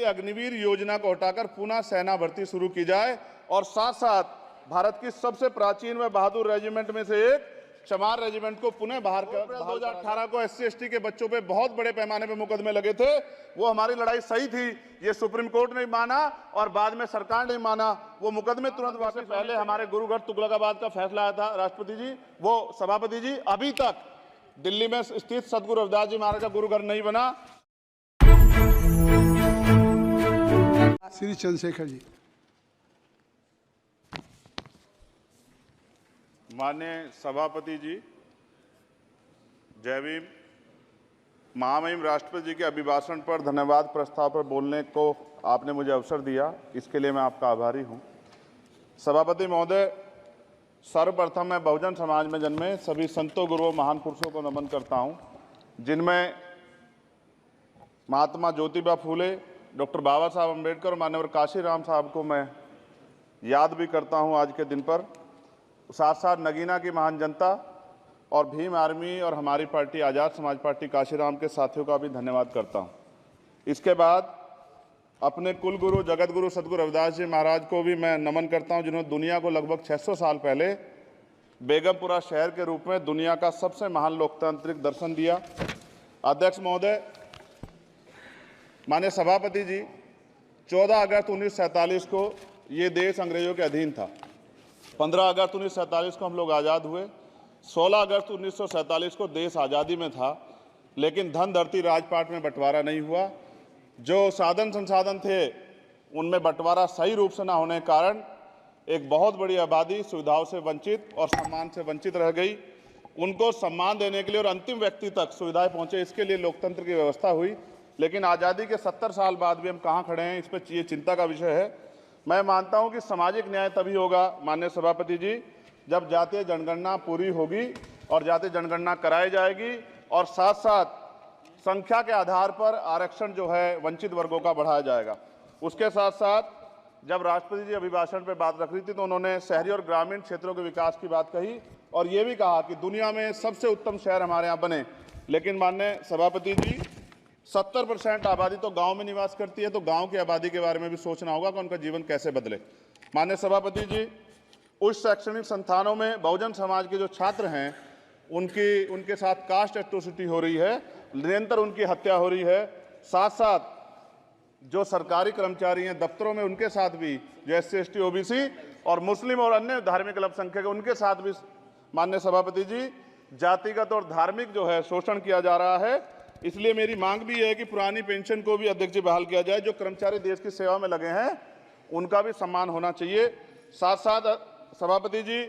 इसलिए अग्निवीर योजना को हटाकर पुनः सेना भर्ती शुरू की जाए और साथ साथ भारत की सबसे प्राचीन व बहादुर रेजिमेंट में से एक चमार रेजिमेंट को पुनः बाहर 2018 को SC/ST के बच्चों पे बहुत बड़े पैमाने पे मुकदमे लगे थे। वो हमारी लड़ाई सही थी, ये सुप्रीम कोर्ट ने माना और बाद में सरकार ने माना। वो मुकदमे तुरंत वापस, पहले हमारे गुरुगढ़ तुगलकाबाद का फैसला आया था राष्ट्रपति जी, वो सभापति जी अभी तक दिल्ली में स्थित सदगुरु रविदास जी महाराज का गुरुघर नहीं बना। श्री चंद्रशेखर जी। माननीय सभापति जी, जय भीम। महामहिम राष्ट्रपति जी के अभिभाषण पर धन्यवाद प्रस्ताव पर बोलने को आपने मुझे अवसर दिया, इसके लिए मैं आपका आभारी हूं। सभापति महोदय, सर्वप्रथम मैं बहुजन समाज में जन्मे सभी संतों, गुरुओं, महान पुरुषों को नमन करता हूं, जिनमें महात्मा ज्योतिबा फूले, डॉक्टर बाबा साहब अम्बेडकर, मान्यवर काशीराम साहब को मैं याद भी करता हूं आज के दिन पर। साथ साथ नगीना की महान जनता और भीम आर्मी और हमारी पार्टी आज़ाद समाज पार्टी काशीराम के साथियों का भी धन्यवाद करता हूं। इसके बाद अपने कुल गुरु जगत गुरु सदगुरु रविदास जी महाराज को भी मैं नमन करता हूं, जिन्होंने दुनिया को लगभग 600 साल पहले बेगमपुरा शहर के रूप में दुनिया का सबसे महान लोकतांत्रिक दर्शन दिया। अध्यक्ष महोदय, माननीय सभापति जी, 14 अगस्त 1947 को ये देश अंग्रेजों के अधीन था। 15 अगस्त 1947 को हम लोग आज़ाद हुए। 16 अगस्त 1947 को देश आज़ादी में था, लेकिन धन धरती राजपाट में बंटवारा नहीं हुआ। जो साधन संसाधन थे उनमें बंटवारा सही रूप से न होने के कारण एक बहुत बड़ी आबादी सुविधाओं से वंचित और सम्मान से वंचित रह गई। उनको सम्मान देने के लिए और अंतिम व्यक्ति तक सुविधाएं पहुंचे, इसके लिए लोकतंत्र की व्यवस्था हुई। लेकिन आज़ादी के 70 साल बाद भी हम कहाँ खड़े हैं, इस पर ये चिंता का विषय है। मैं मानता हूं कि सामाजिक न्याय तभी होगा माननीय सभापति जी, जब जातीय जनगणना पूरी होगी और जातीय जनगणना कराई जाएगी और साथ साथ संख्या के आधार पर आरक्षण जो है वंचित वर्गों का बढ़ाया जाएगा। उसके साथ साथ जब राष्ट्रपति जी अभिभाषण पर बात रख रही थी तो उन्होंने शहरी और ग्रामीण क्षेत्रों के विकास की बात कही और ये भी कहा कि दुनिया में सबसे उत्तम शहर हमारे यहाँ बने। लेकिन माननीय सभापति जी, 70% आबादी तो गांव में निवास करती है, तो गांव की आबादी के बारे में भी सोचना होगा कि उनका जीवन कैसे बदले। माननीय सभापति जी, उच्च शैक्षणिक संस्थानों में बहुजन समाज के जो छात्र हैं उनके साथ कास्ट एट्रोसिटी हो रही है, निरंतर उनकी हत्या हो रही है। साथ साथ जो सरकारी कर्मचारी हैं दफ्तरों में, उनके साथ भी जो SC/ST OBC और मुस्लिम और अन्य धार्मिक अल्पसंख्यक, उनके साथ भी माननीय सभापति जी जातिगत और धार्मिक जो है शोषण किया जा रहा है। इसलिए मेरी मांग भी है कि पुरानी पेंशन को भी अध्यक्ष जी बहाल किया जाए। जो कर्मचारी देश की सेवा में लगे हैं उनका भी सम्मान होना चाहिए। साथ साथ सभापति जी,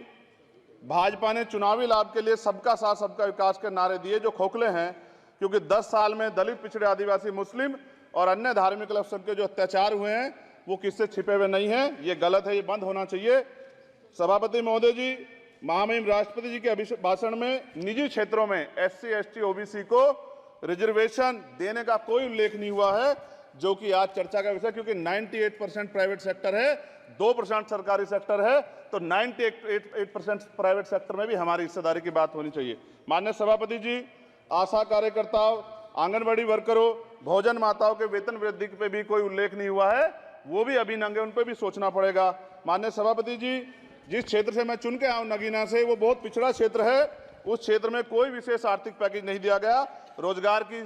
भाजपा ने चुनावी लाभ के लिए सबका साथ सबका विकास के नारे दिए जो खोखले हैं, क्योंकि 10 साल में दलित, पिछड़े, आदिवासी, मुस्लिम और अन्य धार्मिक अल्पसंख्यक जो अत्याचार हुए हैं वो किससे छिपे हुए नहीं हैं। ये गलत है, ये बंद होना चाहिए। सभापति महोदय जी, महामहिम राष्ट्रपति जी के अभिभाषण में निजी क्षेत्रों में SC/ST OBC को रिजर्वेशन देने का कोई उल्लेख नहीं हुआ है, जो कि आज चर्चा का विषय, क्योंकि 98% प्राइवेट सेक्टर है, 2% सरकारी सेक्टर है, तो 98% प्राइवेट सेक्टर में भी हमारी हिस्सेदारी की बात होनी चाहिए। माननीय सभापति जी, आशा कार्यकर्ताओं, आंगनबाड़ी वर्करों, भोजन माताओं के वेतन वृद्धि पे भी कोई उल्लेख नहीं हुआ है, वो भी अभी नंगे, उन पर भी सोचना पड़ेगा। माननीय सभापति जी, जिस क्षेत्र से मैं चुन के आया हूं नगीना से, वो बहुत पिछड़ा क्षेत्र है। उस क्षेत्र में कोई विशेष आर्थिक पैकेज नहीं दिया गया, रोजगार की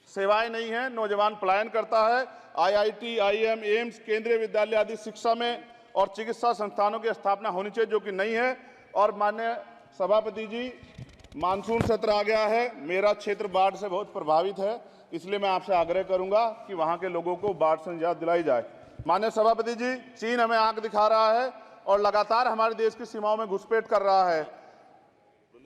सेवाएं नहीं है, नौजवान पलायन करता है। IIT, IIM, एम्स, केंद्रीय विद्यालय आदि शिक्षा में और चिकित्सा संस्थानों की स्थापना होनी चाहिए, जो कि नहीं है। और माननीय सभापति जी, मानसून सत्र आ गया है, मेरा क्षेत्र बाढ़ से बहुत प्रभावित है, इसलिए मैं आपसे आग्रह करूंगा कि वहां के लोगों को बाढ़ से निजात दिलाई जाए। माननीय सभापति जी, चीन हमें आंख दिखा रहा है और लगातार हमारे देश की सीमाओं में घुसपैठ कर रहा है,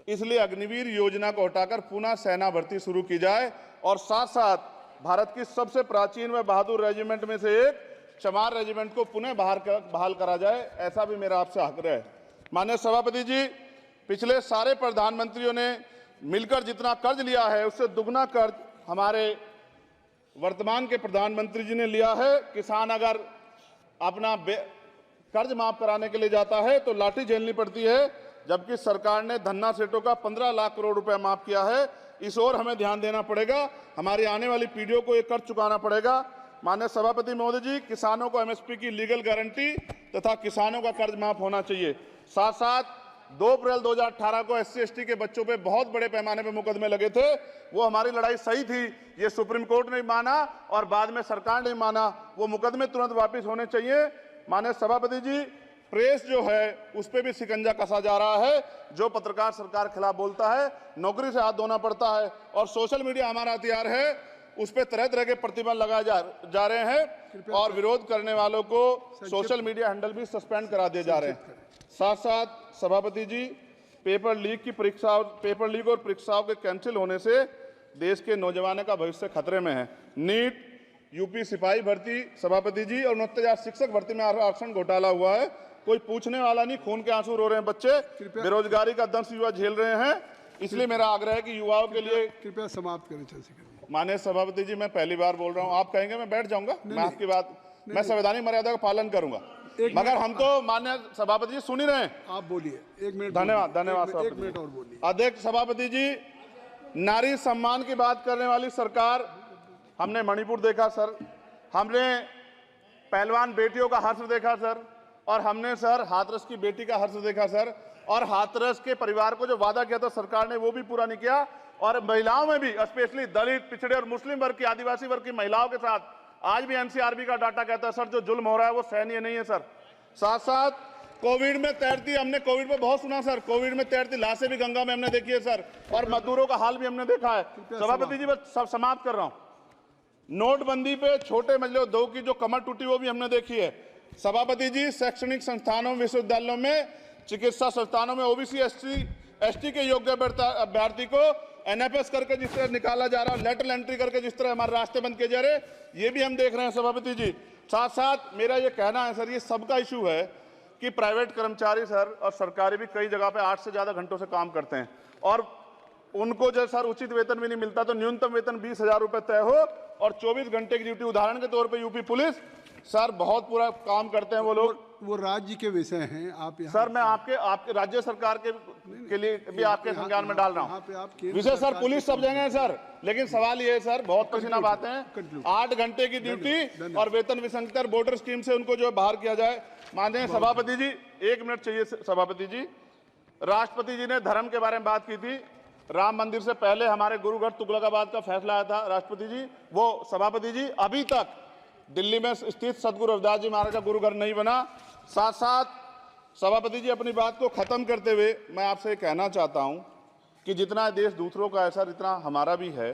इसलिए अग्निवीर योजना को हटाकर पुनः सेना भर्ती शुरू की जाए और साथ साथ भारत की सबसे प्राचीन व बहादुर रेजिमेंट में से एक चमार रेजिमेंट को पुनः बहाल करा जाए, ऐसा भी मेरा आपसे आग्रह है। माननीय सभापति जी, पिछले सारे प्रधानमंत्रियों ने मिलकर जितना कर्ज लिया है उससे दुगना कर्ज हमारे वर्तमान के प्रधानमंत्री जी ने लिया है। किसान अगर अपना कर्ज माफ कराने के लिए जाता है तो लाठी झेलनी पड़ती है, जबकि सरकार ने धन्ना सेठों का 15 लाख करोड़ रुपया माफ किया है। इस ओर हमें ध्यान देना पड़ेगा, हमारी आने वाली पीढ़ियों को ये कर्ज चुकाना पड़ेगा। माननीय सभापति महोदय जी, किसानों को एमएसपी की लीगल गारंटी तथा किसानों का कर्ज माफ होना चाहिए। साथ साथ 2 अप्रैल 2018 को SC/ST के बच्चों पे बहुत बड़े पैमाने पे मुकदमे लगे थे। वो हमारी लड़ाई सही थी, ये सुप्रीम कोर्ट ने माना और बाद में सरकार ने माना। वो मुकदमे तुरंत वापस होने चाहिए। माननीय सभापति जी, प्रेस जो है उस पर भी शिकंजा कसा जा रहा है। जो पत्रकार सरकार खिलाफ बोलता है, नौकरी से हाथ धोना पड़ता है। और सोशल मीडिया हमारा हथियार है, उस पर तरह तरह के प्रतिबंध लगाए जा रहे हैं और विरोध करने वालों को सोशल मीडिया हैंडल भी सस्पेंड करा दिए जा रहे हैं। साथ साथ सभापति जी, पेपर लीक और परीक्षाओं के कैंसिल होने से देश के नौजवानों का भविष्य खतरे में है। नीट, यूपी सिपाही भर्ती सभापति जी और 69,000 शिक्षक भर्ती में आरक्षण घोटाला हुआ है, कोई पूछने वाला नहीं, खून के आंसू रो रहे हैं बच्चे, बेरोजगारी का दंश युवा झेल रहे हैं। इसलिए मेरा आग्रह है कि युवाओं के लिए कृपया समाप्त करें चंद्रशेखर। माननीय सभापति जी, मैं पहली बार बोल रहा हूं, आप कहेंगे मैं बैठ जाऊंगा, मैं आपकी बात, मैं संवैधानिक मर्यादा का पालन करूंगा, मगर हम तो माननीय सभापति जी सुन ही रहे हैं। आप बोलिए, 1 मिनट। धन्यवाद। एक मिनट और बोलिए। अध्यक्ष सभापति जी, नारी सम्मान की बात करने वाली सरकार, हमने मणिपुर देखा सर, हमने पहलवान बेटियों का हर्ष देखा सर, और हमने सर हाथरस की बेटी का हर्ष देखा सर, और हाथरस के परिवार को जो वादा किया था सरकार ने वो भी पूरा नहीं किया। और महिलाओं में भी, स्पेशली दलित, पिछड़े और मुस्लिम वर्ग की, आदिवासी वर्ग की महिलाओं के साथ आज भी NCRB का डाटा कहता है सर जो जुल्म हो रहा है वो सहनीय नहीं है सर। साथ साथ कोविड में तैरती, हमने कोविड में बहुत सुना सर, कोविड में तैरती लाशें भी गंगा में हमने देखी है सर, और मजदूरों का हाल भी हमने देखा है। सभापति जी, बस सब समाप्त कर रहा हूं। नोटबंदी पे छोटे मजले उद्योग की जो कमर टूटी वो भी हमने देखी है। सभापति जी, शैक्षणिक संस्थानों, विश्वविद्यालयों में, चिकित्सा संस्थानों में OBC ST के योग्य अभ्यर्थी को NFS करके जिस तरह निकाला जा रहा है, लेटरल एंट्री करके जिस तरह हमारे रास्ते बंद किए जा रहे, ये भी हम देख रहे हैं सभापति जी। साथ साथ मेरा ये कहना है सर, ये सबका इशू है कि प्राइवेट कर्मचारी सर और सरकारी भी कई जगह पे 8 से ज़्यादा घंटों से काम करते हैं और उनको जो सर उचित वेतन भी नहीं मिलता, तो न्यूनतम वेतन 20,000 रुपये तय हो और 24 घंटे की ड्यूटी। उदाहरण के तौर पे यूपी पुलिस सर बहुत पूरा काम करते हैं वो लोग, वो राज्य के विषय हैं। आप सर मैं आपके राज्य सरकार के लिए भी आपके संज्ञान में डाल रहा हूँ विषय सर। पुलिस सब जगह है सर, लेकिन सवाल ये है सर, बहुत पसीना बातें हैं, 8 घंटे की ड्यूटी और वेतन विसंगति, बॉर्डर स्कीम से उनको जो बाहर किया जाए। माननीय सभापति जी, 1 मिनट चाहिए सभापति जी। राष्ट्रपति जी ने धर्म के बारे में बात की थी, राम मंदिर से पहले हमारे गुरुघर तुगलकाबाद का फैसला आया था राष्ट्रपति जी, वो सभापति जी अभी तक दिल्ली में स्थित सदगुरु रविदास जी महाराज का गुरुघर नहीं बना। साथ साथ सभापति जी, अपनी बात को खत्म करते हुए मैं आपसे कहना चाहता हूं कि जितना देश दूसरों का है सर, इतना हमारा भी है।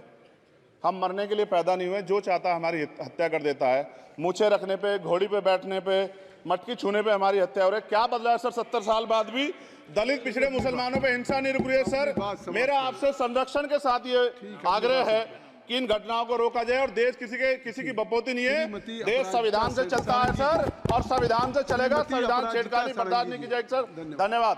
हम मरने के लिए पैदा नहीं हुए, जो चाहता है हमारी हत्या कर देता है। मूछे रखने पे, घोड़ी पे बैठने पे, मटकी छूने पे हमारी हत्या हो रही है। क्या बदला है सर 70 साल बाद भी? दलित, पिछड़े, मुसलमानों पे हिंसा नहीं रुक रही है सर। मेरा आपसे संरक्षण के साथ ये आग्रह है कि इन घटनाओं को रोका जाए और देश किसी की बपोती नहीं है, देश संविधान से चलता है सर और संविधान से चलेगा। संविधान छेड़खानी बर्दाश्त नहीं की जाएगी सर। धन्यवाद।